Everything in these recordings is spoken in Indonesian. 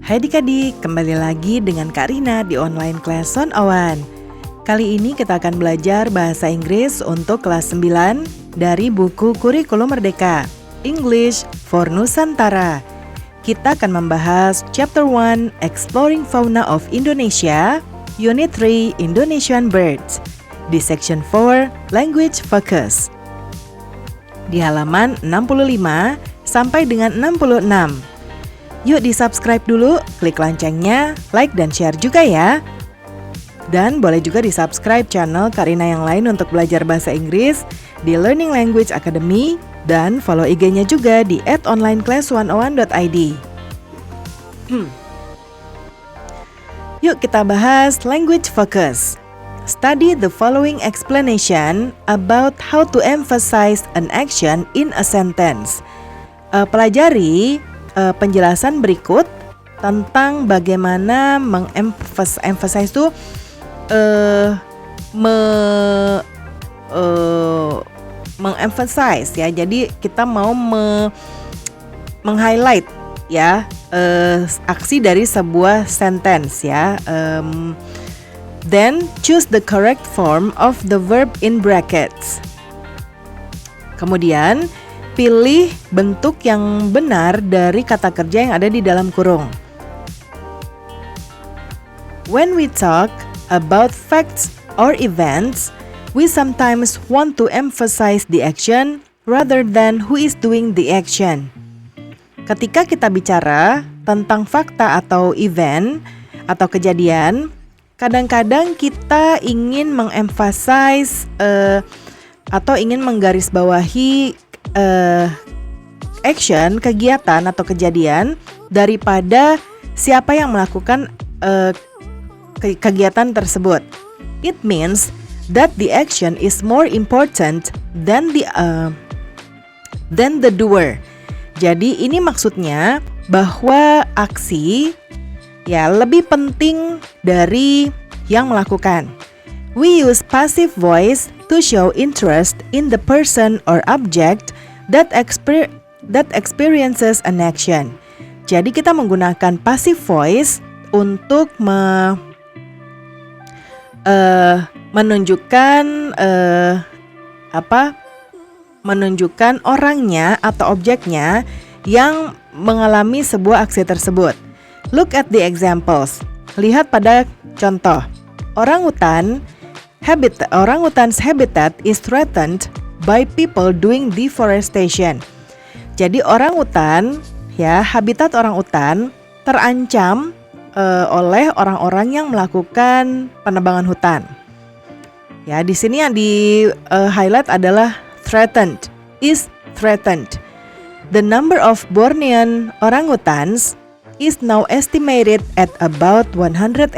Hai adik-adik, kembali lagi dengan Kak Rina di online class 101. Kali ini kita akan belajar bahasa Inggris untuk kelas 9 dari buku Kurikulum Merdeka, English for Nusantara. Kita akan membahas Chapter 1, Exploring Fauna of Indonesia, Unit 3, Indonesian Birds, di Section 4, Language Focus. Di halaman 65 sampai dengan 66. Yuk di-subscribe dulu, klik loncengnya, like dan share juga ya. Dan boleh juga di-subscribe channel Karina yang lain untuk belajar bahasa Inggris di Learning Language Academy dan follow IG-nya juga di @onlineclass101.id. Yuk kita bahas language focus. Study the following explanation about how to emphasize an action in a sentence. Pelajari penjelasan berikut tentang bagaimana emphasize itu emphasize ya. Jadi kita mau meng-highlight ya aksi dari sebuah sentence ya. Then choose the correct form of the verb in brackets. Kemudian pilih bentuk yang benar dari kata kerja yang ada di dalam kurung. When we talk about facts or events, we sometimes want to emphasize the action rather than who is doing the action. Ketika kita bicara tentang fakta atau event atau kejadian, kadang-kadang kita ingin mengemphasize atau ingin menggarisbawahi action, kegiatan atau kejadian daripada siapa yang melakukan kegiatan tersebut. It means that the action is more important than the doer. Jadi ini maksudnya bahwa aksi ya lebih penting dari yang melakukan. We use passive voice to show interest in the person or object that experiences an action. Jadi kita menggunakan passive voice untuk menunjukkan orangnya atau objeknya yang mengalami sebuah aksi tersebut. Look at the examples. Lihat pada contoh. Orangutan's habitat is threatened by people doing deforestation. Jadi orangutan, ya, habitat orangutan terancam oleh orang-orang yang melakukan penebangan hutan. Ya, di sini yang di highlight adalah threatened, is threatened. The number of Bornean orangutans is now estimated at about 104,000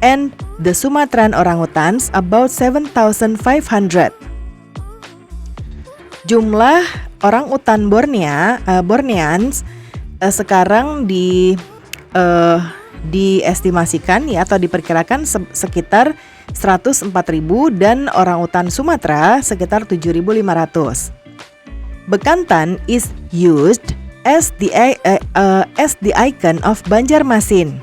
and the Sumatran orangutans about 7,500. Jumlah orangutan Borneans sekarang diestimasikan ya atau diperkirakan sekitar 104.000 dan orangutan Sumatera sekitar 7.500. Bekantan is used as the icon of Banjarmasin,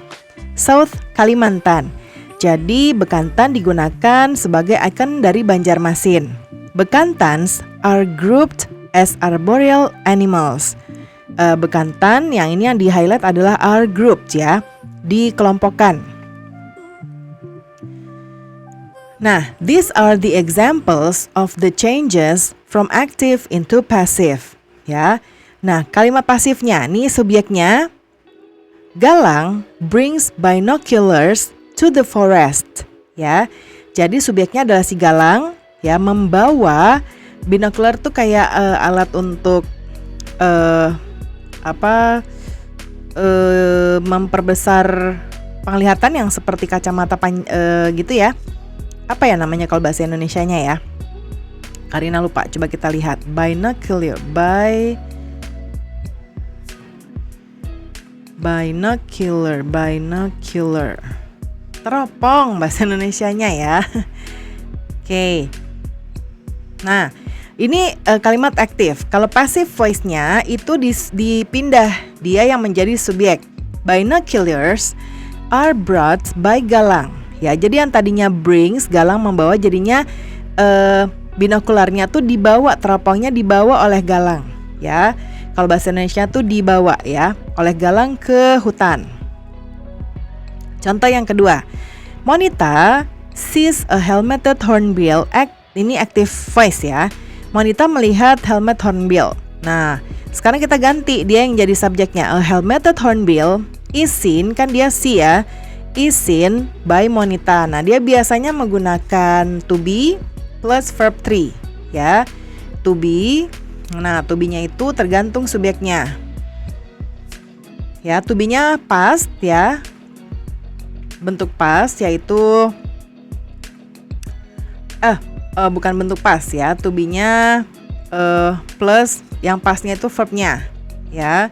South Kalimantan. Jadi bekantan digunakan sebagai ikon dari Banjarmasin. Bekantans are grouped as arboreal animals. Bekantan yang ini yang di-highlight adalah are grouped ya, dikelompokkan. Nah, these are the examples of the changes from active into passive ya. Nah, kalimat pasifnya nih subjeknya Galang brings binoculars to the forest ya. Jadi subjeknya adalah si Galang ya, membawa binocular tuh kayak alat untuk memperbesar penglihatan yang seperti kacamata gitu ya. Apa ya namanya kalau bahasa Indonesianya ya? Karina lupa, coba kita lihat. Binocular. Teropong bahasa Indonesianya ya. Oke. Nah, ini kalimat aktif. Kalau passive voice-nya itu dipindah, dia yang menjadi subjek. binoculars are brought by Galang. Ya, jadi yang tadinya brings, Galang membawa, jadinya binokularnya tuh dibawa, teropongnya dibawa oleh Galang. Ya, kalau bahasa Indonesia tuh dibawa ya oleh Galang ke hutan. Contoh yang kedua, Monita sees a helmeted hornbill. Ini active voice ya. Monita melihat helmet hornbill. Nah, sekarang kita ganti, dia yang jadi subjeknya. A helmeted hornbill is seen, kan dia see ya, is seen by Monita. Nah, dia biasanya menggunakan to be plus verb 3 ya. To be. Nah, to be-nya itu tergantung subjeknya. Ya, to be-nya past ya. Bentuk past yaitu bukan bentuk past ya. To be-nya plus yang pastnya itu verb-nya ya.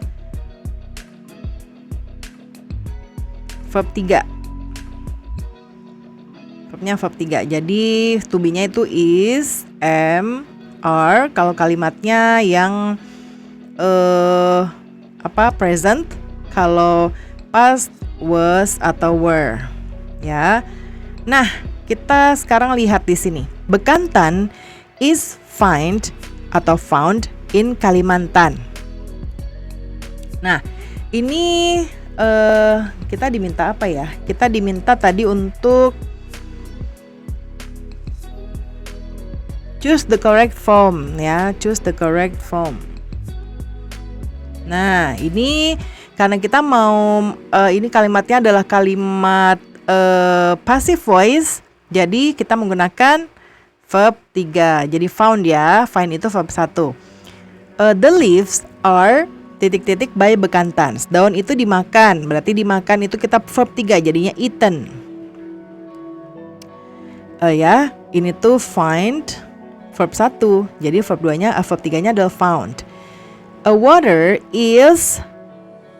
Verb 3. Verbnya verb 3. Jadi to be-nya itu is, am, are. Kalau kalimatnya yang present. Kalau past, was atau were. Ya. Nah, kita sekarang lihat di sini. Bekantan is found in Kalimantan. Nah, ini kita diminta apa ya? Kita diminta tadi untuk choose the correct form ya, choose the correct form. Nah, ini karena kita mau ini kalimatnya adalah kalimat passive voice, jadi kita menggunakan verb 3. Jadi found ya, find itu verb 1. The leaves are titik-titik by Bekantan. Daun itu dimakan, berarti dimakan itu kita verb 3, jadinya eaten. Ya, ini tuh find verb 1. Jadi verb 2-nya, verb 3-nya adalah found. A water is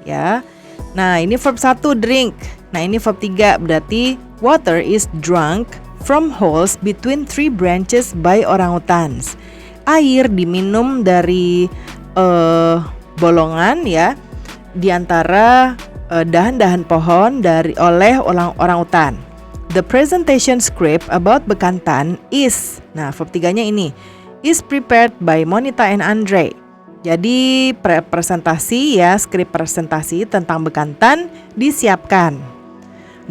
ya. Nah, ini verb 1 drink. Nah, ini verb 3, berarti water is drunk from holes between 3 branches by orangutans. Air diminum dari bolongan ya di antara dahan-dahan pohon oleh orangutan. The presentation script about Bekantan is, nah verb 3-nya ini, is prepared by Monita and Andre. Jadi presentasi ya, skrip presentasi tentang Bekantan disiapkan.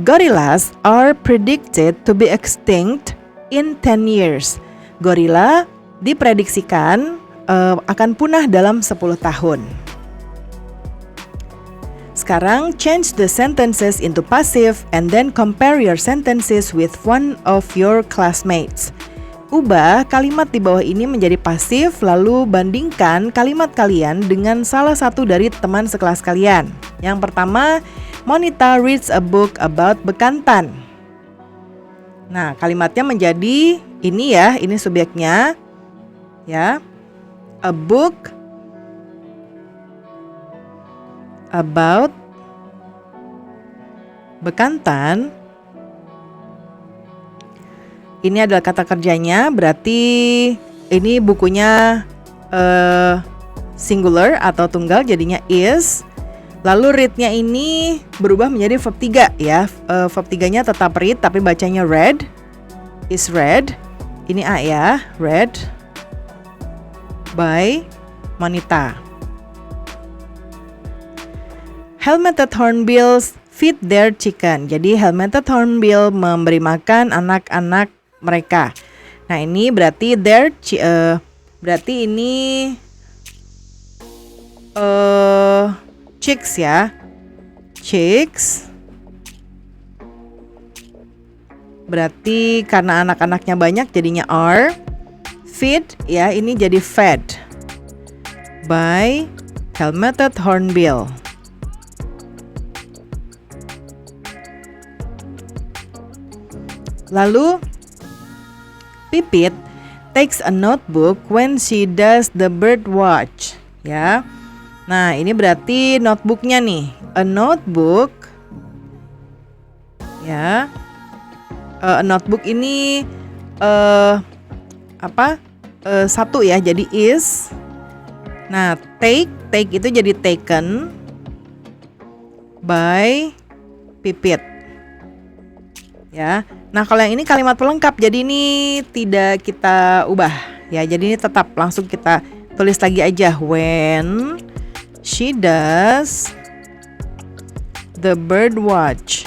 Gorillas are predicted to be extinct in 10 years. Gorila diprediksikan akan punah dalam 10 tahun. Sekarang change the sentences into passive and then compare your sentences with one of your classmates. Ubah kalimat di bawah ini menjadi pasif, lalu bandingkan kalimat kalian dengan salah satu dari teman sekelas kalian. Yang pertama, Monita reads a book about Bekantan. Nah, kalimatnya menjadi ini ya, ini subjeknya. Ya. A book about Bekantan. Ini adalah kata kerjanya, berarti ini bukunya singular atau tunggal, jadinya is. Lalu read-nya ini berubah menjadi verb 3 ya. Verb 3-nya tetap read tapi bacanya read. Is read. Ini A ya, read by Monita. Helmeted hornbills feed their chicken. Jadi helmeted hornbill memberi makan anak-anak mereka. Nah, ini berarti berarti ini chicks ya. Chicks. Berarti karena anak-anaknya banyak jadinya are. Feed ya, ini jadi fed by helmeted hornbill. Lalu Pipit takes a notebook when she does the bird watch ya. Nah, ini berarti notebooknya nih. A notebook ya. A notebook ini satu ya, jadi is. Nah, take itu jadi taken by Pipit. Ya. Nah, kalau yang ini kalimat pelengkap, jadi ini tidak kita ubah ya. Jadi ini tetap langsung kita tulis lagi aja. When she does the bird watch.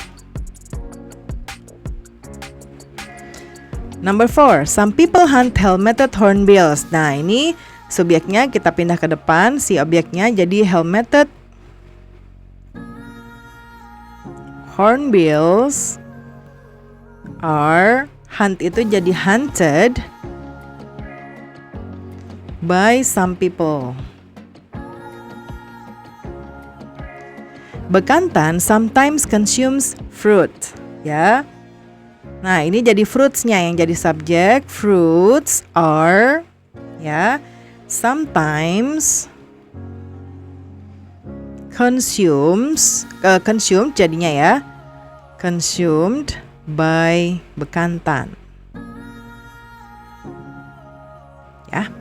Number 4, some people hunt helmeted hornbills. Nah, ini subjeknya kita pindah ke depan, si objeknya jadi helmeted hornbills are, hunt itu jadi hunted by some people. Bekantan sometimes consumes fruit, ya. Nah, ini jadi fruitsnya yang jadi subjek. Fruits are, ya, sometimes consumed jadinya ya, consumed by bekantan. Ya.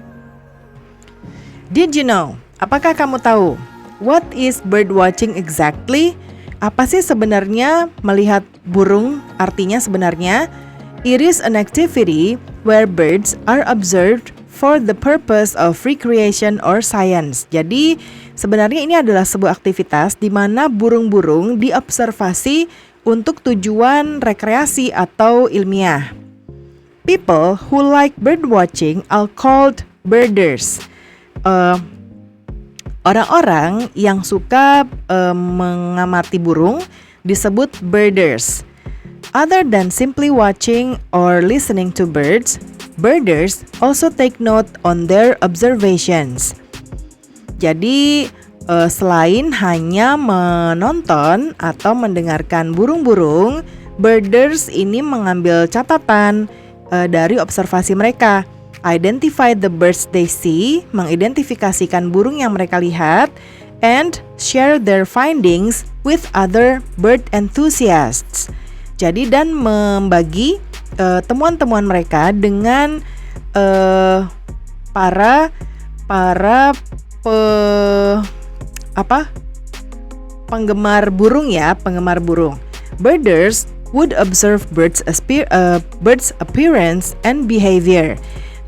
Did you know? Apakah kamu tahu? What is bird watching exactly? Apa sih sebenarnya melihat burung artinya sebenarnya? It is an activity where birds are observed for the purpose of recreation or science. Jadi sebenarnya ini adalah sebuah aktivitas di mana burung-burung diobservasi untuk tujuan rekreasi atau ilmiah. People who like bird watching are called birders. Orang-orang yang suka mengamati burung disebut birders. Other than simply watching or listening to birds, birders also take note on their observations. Jadi selain hanya menonton atau mendengarkan burung-burung, birders ini mengambil catatan dari observasi mereka. Identify the birds they see, mengidentifikasikan burung yang mereka lihat, and share their findings with other bird enthusiasts. Jadi dan membagi temuan-temuan mereka dengan para penggemar burung ya, penggemar burung. Birders would observe birds' appearance and behavior.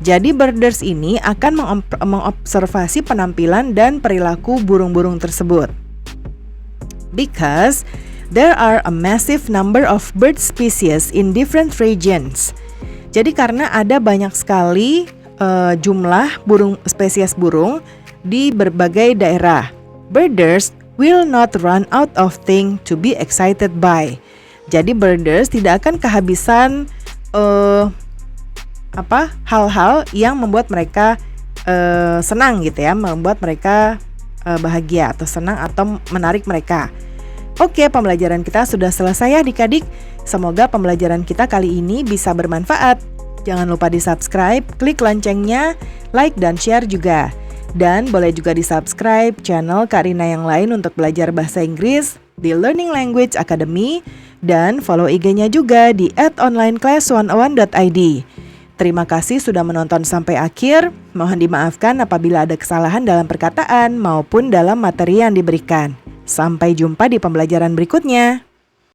Jadi birders ini akan mengobservasi penampilan dan perilaku burung-burung tersebut. Because there are a massive number of bird species in different regions. Jadi karena ada banyak sekali jumlah spesies burung di berbagai daerah. Birders will not run out of things to be excited by. Jadi birders tidak akan kehabisan hal-hal yang membuat mereka senang gitu ya, membuat mereka bahagia atau senang atau menarik mereka. Oke, pembelajaran kita sudah selesai ya adik-adik. Semoga pembelajaran kita kali ini bisa bermanfaat. Jangan lupa di-subscribe, klik loncengnya, like dan share juga. Dan boleh juga di-subscribe channel Karina yang lain untuk belajar bahasa Inggris di Learning Language Academy dan follow IG-nya juga di @onlineclass101.id. Terima kasih sudah menonton sampai akhir. Mohon dimaafkan apabila ada kesalahan dalam perkataan maupun dalam materi yang diberikan. Sampai jumpa di pembelajaran berikutnya.